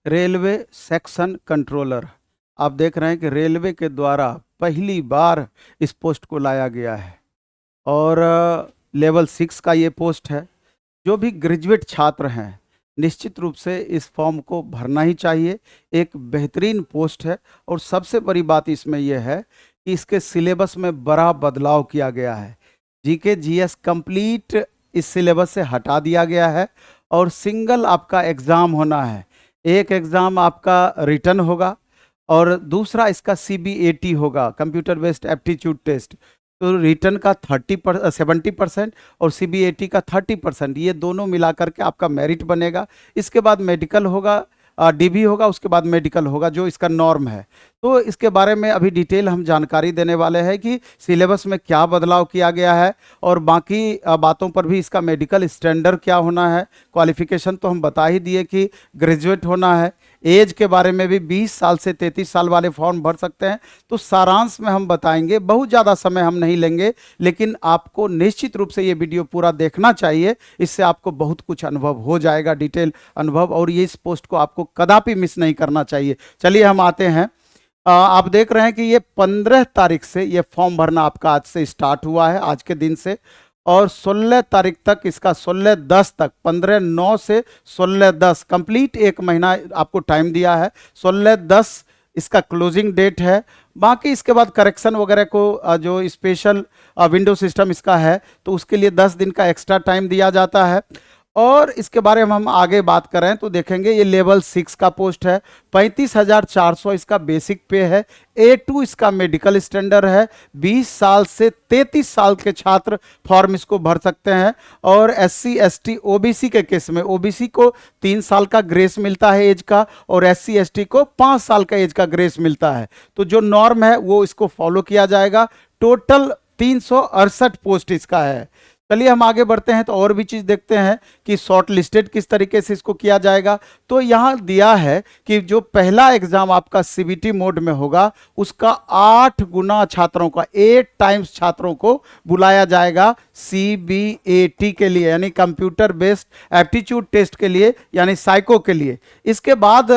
Railway section controller. आप देख रहे हैं कि रेलवे के द्वारा पहली बार इस पोस्ट को लाया गया है और लेवल 6 का ये पोस्ट है। जो भी ग्रेजुएट छात्र हैं निश्चित रूप से इस फॉर्म को भरना ही चाहिए। एक बेहतरीन पोस्ट है और सबसे बड़ी बात इसमें यह है कि इसके सिलेबस में बड़ा बदलाव किया गया है। जीके जीएस कंप्लीट इस सिलेबस से हटा दिया गया है और सिंगल आपका एग्ज़ाम होना है। एक एग्ज़ाम आपका रिटन होगा और दूसरा इसका CBAT होगा, कंप्यूटर बेस्ड एप्टीट्यूड टेस्ट। तो रिटर्न का 70% और CBAT का 30%, ये दोनों मिला करके आपका मेरिट बनेगा। इसके बाद मेडिकल होगा, DB होगा, उसके बाद मेडिकल होगा, जो इसका नॉर्म है। तो इसके बारे में अभी डिटेल हम जानकारी देने वाले हैं कि सिलेबस में क्या बदलाव किया गया है और बाकी बातों पर भी। इसका मेडिकल स्टैंडर्ड क्या होना है, क्वालिफिकेशन तो हम बता ही दिए कि ग्रेजुएट होना है। एज के बारे में भी 20 साल से 33 साल वाले फॉर्म भर सकते हैं। तो सारांश में हम बताएंगे, बहुत ज़्यादा समय हम नहीं लेंगे, लेकिन आपको निश्चित रूप से ये वीडियो पूरा देखना चाहिए। इससे आपको बहुत कुछ अनुभव हो जाएगा, डिटेल अनुभव, और ये इस पोस्ट को आपको कदापि मिस नहीं करना चाहिए। चलिए हम आते हैं। आप देख रहे हैं कि ये 15 तारीख से ये फॉर्म भरना आपका आज से स्टार्ट हुआ है, आज के दिन से, और 16 तारीख तक इसका 16/10 तक, 15/9 से 16/10 कंप्लीट एक महीना आपको टाइम दिया है। 16/10 इसका क्लोजिंग डेट है। बाकी इसके बाद करेक्शन वगैरह को जो स्पेशल विंडो सिस्टम इसका है तो उसके लिए 10 दिन का एक्स्ट्रा टाइम दिया जाता है। और इसके बारे में हम आगे बात करें तो देखेंगे ये लेवल 6 का पोस्ट है। 35,400 इसका बेसिक पे है। A2 इसका मेडिकल स्टैंडर्ड है। 20 साल से 33 साल के छात्र फॉर्म इसको भर सकते हैं। और SC ST OBC के केस में OBC को 3 साल का ग्रेस मिलता है एज का, और SC ST को 5 साल का एज का ग्रेस मिलता है। तो जो नॉर्म है वो इसको फॉलो किया जाएगा। टोटल 368 पोस्ट इसका है। चलिए हम आगे बढ़ते हैं तो और भी चीज़ देखते हैं कि शॉर्ट लिस्टेड किस तरीके से इसको किया जाएगा। तो यहाँ दिया है कि जो पहला एग्जाम आपका CBT मोड में होगा उसका 8 गुना छात्रों का, 8 टाइम्स छात्रों को बुलाया जाएगा CBAT के लिए, यानी कंप्यूटर बेस्ड एप्टीट्यूड टेस्ट के लिए, यानी साइको के लिए। इसके बाद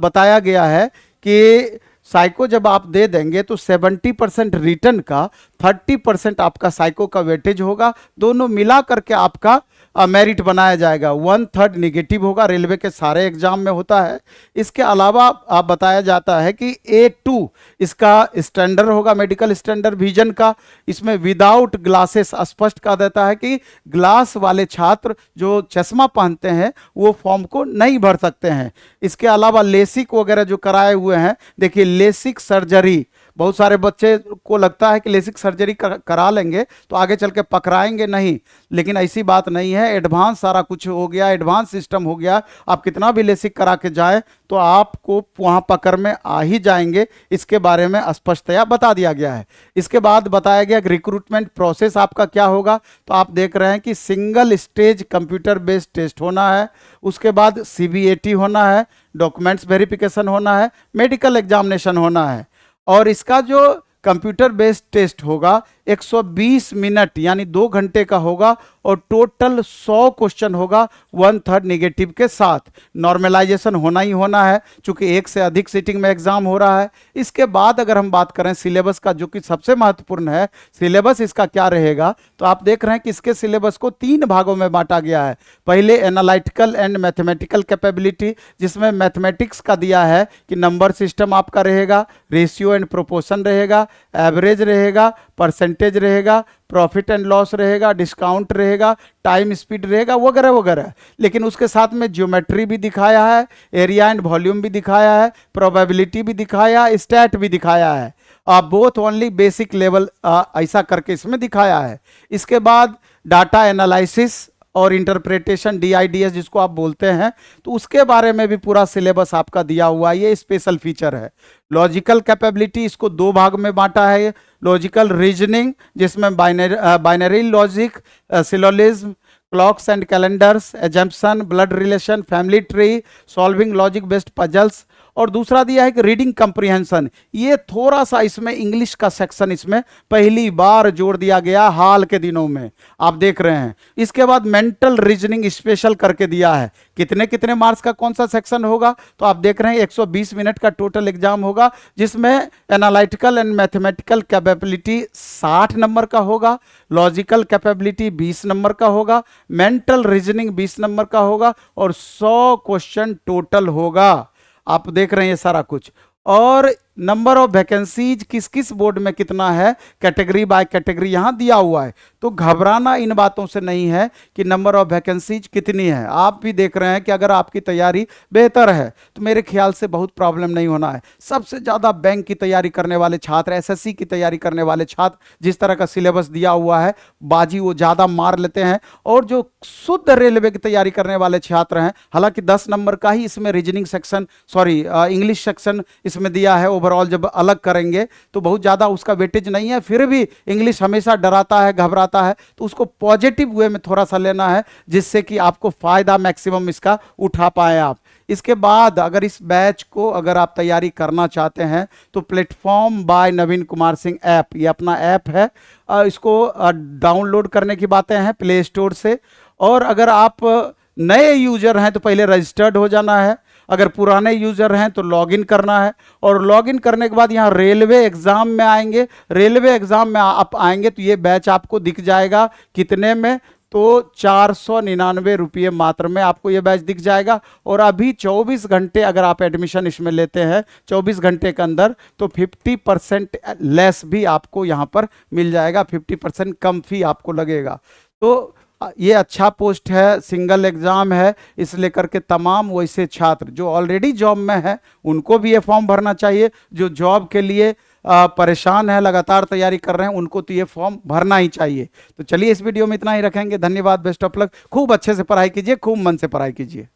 बताया गया है कि साइको जब आप दे देंगे तो 70% रिटर्न का, 30% आपका साइको का वेटेज होगा। दोनों मिला करके आपका मेरिट बनाया जाएगा। 1/3 निगेटिव होगा, रेलवे के सारे एग्जाम में होता है। इसके अलावा आप बताया जाता है कि A2 इसका स्टैंडर्ड होगा, मेडिकल स्टैंडर्ड विजन का। इसमें विदाउट ग्लासेस स्पष्ट कर देता है कि ग्लास वाले छात्र जो चश्मा पहनते हैं वो फॉर्म को नहीं भर सकते हैं। इसके अलावा लेसिक वगैरह जो कराए हुए हैं, देखिए लेसिक सर्जरी, बहुत सारे बच्चे को लगता है कि लेसिक सर्जरी करा लेंगे तो आगे चल के पकड़ाएंगे नहीं, लेकिन ऐसी बात नहीं है। एडवांस सारा कुछ हो गया, एडवांस सिस्टम हो गया। आप कितना भी लेसिक करा के जाए तो आपको वहां पकड़ में आ ही जाएंगे। इसके बारे में स्पष्टतया बता दिया गया है। इसके बाद बताया गया कि रिक्रूटमेंट प्रोसेस आपका क्या होगा। तो आप देख रहे हैं कि single stage computer based test होना है, उसके बाद CBAT होना है, डॉक्यूमेंट्स वेरिफिकेशन होना है, मेडिकल एग्जामिनेशन होना है। और इसका जो कंप्यूटर बेस्ड टेस्ट होगा 120 मिनट यानी 2 घंटे का होगा और टोटल 100 क्वेश्चन होगा 1/3 निगेटिव के साथ। नॉर्मलाइजेशन होना ही होना है क्योंकि एक से अधिक सीटिंग में एग्जाम हो रहा है। इसके बाद अगर हम बात करें सिलेबस का, जो कि सबसे महत्वपूर्ण है, सिलेबस इसका क्या रहेगा, तो आप देख रहे हैं कि इसके सिलेबस को 3 भागों में बांटा गया है। पहले एनालिटिकल एंड मैथमेटिकल कैपेबिलिटी, जिसमें मैथमेटिक्स का दिया है कि नंबर सिस्टम आपका रहेगा, रेशियो एंड प्रोपोर्शन रहेगा, एवरेज रहेगा, परसेंटेज रहेगा, प्रॉफिट एंड लॉस रहेगा, डिस्काउंट रहेगा, टाइम स्पीड रहेगा, वगैरह वगैरह। लेकिन उसके साथ में ज्योमेट्री भी दिखाया है, एरिया एंड वॉल्यूम भी दिखाया है, प्रोबेबिलिटी भी दिखाया है, स्टैट भी दिखाया है। बोथ ओनली बेसिक लेवल ऐसा करके इसमें दिखाया है। इसके बाद डाटा एनालिसिस और इंटरप्रिटेशन, DIDS जिसको आप बोलते हैं, तो उसके बारे में भी पूरा सिलेबस आपका दिया हुआ है। ये स्पेशल फीचर है। लॉजिकल कैपेबिलिटी, इसको 2 भाग में बांटा है। लॉजिकल रीजनिंग, जिसमें binary logic, syllogism, clocks and calendars, assumption, blood relation, family tree, solving logic based puzzles, और दूसरा दिया है कि रीडिंग कंप्रीहेंशन, ये थोड़ा सा इसमें इंग्लिश का सेक्शन इसमें पहली बार जोड़ दिया गया हाल के दिनों में, आप देख रहे हैं। इसके बाद मेंटल रीजनिंग स्पेशल करके दिया है, कितने कितने मार्क्स का कौन सा सेक्शन होगा, तो आप देख रहे हैं 120 मिनट का टोटल एग्जाम होगा, जिसमें analytical and mathematical capability 60 number का होगा, लॉजिकल कैपेबिलिटी 20 नंबर का होगा, मेंटल रीजनिंग 20 नंबर का होगा और 100 क्वेश्चन टोटल होगा। आप देख रहे हैं ये सारा कुछ। और नंबर ऑफ वैकेंसीज किस किस बोर्ड में कितना है, कैटेगरी बाय कैटेगरी यहां दिया हुआ है। तो घबराना इन बातों से नहीं है कि नंबर ऑफ वैकेंसीज कितनी है। आप भी देख रहे हैं कि अगर आपकी तैयारी बेहतर है तो मेरे ख्याल से बहुत प्रॉब्लम नहीं होना है। सबसे ज़्यादा बैंक की तैयारी करने वाले छात्र, एसएससी की तैयारी करने वाले छात्र, जिस तरह का सिलेबस दिया हुआ है बाजी वो ज़्यादा मार लेते हैं। और जो शुद्ध रेलवे की तैयारी करने वाले छात्र हैं, हालांकि 10 नंबर का ही इसमें रीजनिंग सेक्शन, इंग्लिश सेक्शन इसमें दिया है, ओवरऑल जब अलग करेंगे तो बहुत ज़्यादा उसका वेटेज नहीं है, फिर भी इंग्लिश हमेशा डराता है, घबराता है, तो उसको पॉजिटिव वे में थोड़ा सा लेना है, जिससे कि आपको फायदा मैक्सिमम इसका उठा पाए आप। इसके बाद अगर इस बैच को अगर आप तैयारी करना चाहते हैं तो प्लेटफॉर्म बाय नवीन कुमार सिंह ऐप, ये अपना ऐप है, इसको डाउनलोड करने की बातें हैं प्ले स्टोर से। और अगर आप नए यूजर हैं तो पहले रजिस्टर्ड हो जाना है, अगर पुराने यूजर हैं तो लॉगिन करना है, और लॉगिन करने के बाद यहाँ रेलवे एग्जाम में आएंगे। रेलवे एग्जाम में आप आएंगे तो ये बैच आपको दिख जाएगा कितने में, तो 499 रुपये मात्र में आपको ये बैच दिख जाएगा। और अभी 24 घंटे अगर आप एडमिशन इसमें लेते हैं 24 घंटे के अंदर, तो 50% लेस भी आपको यहाँ पर मिल जाएगा, 50% कम फी आपको लगेगा। तो ये अच्छा पोस्ट है, सिंगल एग्जाम है, इसलिए करके तमाम वैसे छात्र जो ऑलरेडी जॉब में है उनको भी ये फॉर्म भरना चाहिए। जो जॉब के लिए परेशान है, लगातार तैयारी कर रहे हैं, उनको तो ये फॉर्म भरना ही चाहिए। तो चलिए इस वीडियो में इतना ही रखेंगे। धन्यवाद, बेस्ट ऑफ लक। खूब अच्छे से पढ़ाई कीजिए, खूब मन से पढ़ाई कीजिए।